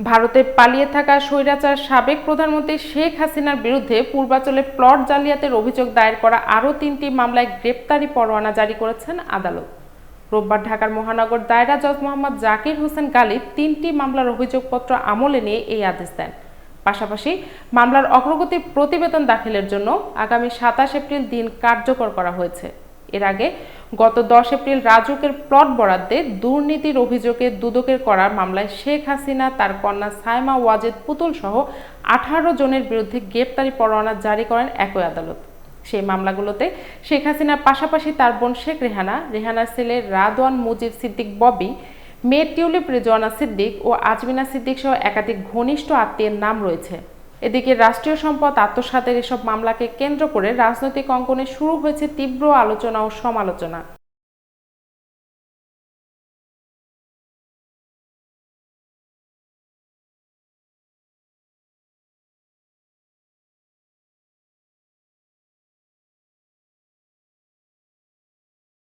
ভারতে পালিয়ে থাকা স্বৈরাচার সাবেক প্রধানমন্ত্রী শেখ হাসিনার বিরুদ্ধে পূর্বাঞ্চলে প্লট জালিয়াতির অভিযোগ দায়ের করা আরও 3টি মামলায় গ্রেপ্তারি পরোয়ানা জারি করেছেন আদালত। রোববার ঢাকার মহানগর দায়রা জজ মোহাম্মদ জাকির হোসেন গালিব 3টি মামলার অভিযোগপত্র আমলে নিয়ে এই আদেশ দেন। পাশাপাশি মামলার অগ্রগতির প্রতিবেদন দাখিলের জন্য আগামী 27 এপ্রিল দিন কার্যকর করা হয়েছে। এর আগে গত 10 এপ্রিল রাজুকের প্লট বরাদ্দে দুর্নীতির অভিযোগে দুদকের করা মামলায় শেখ হাসিনা, তার কন্যা সায়মা ওয়াজেদ পুতুল সহ 18 জনের বিরুদ্ধে গ্রেপ্তারি পরোয়ানা জারি করেন একই আদালত। সেই মামলাগুলোতে শেখ হাসিনার পাশাপাশি তার বোন শেখ রেহানা, রেহানার ছেলে রাদওয়ান মুজিব সিদ্দিক ববি, মেয়ে টিউলিপ রেজওয়ানা সিদ্দিক ও আজমিনা সিদ্দিক সহ একাধিক ঘনিষ্ঠ আত্মীয়ের নাম রয়েছে। এদিকে রাষ্ট্রীয় সম্পদ আত্মসাতের এসব মামলাকে কেন্দ্র করে রাজনৈতিক অঙ্গনে শুরু হয়েছে তীব্র আলোচনা ও সমালোচনা।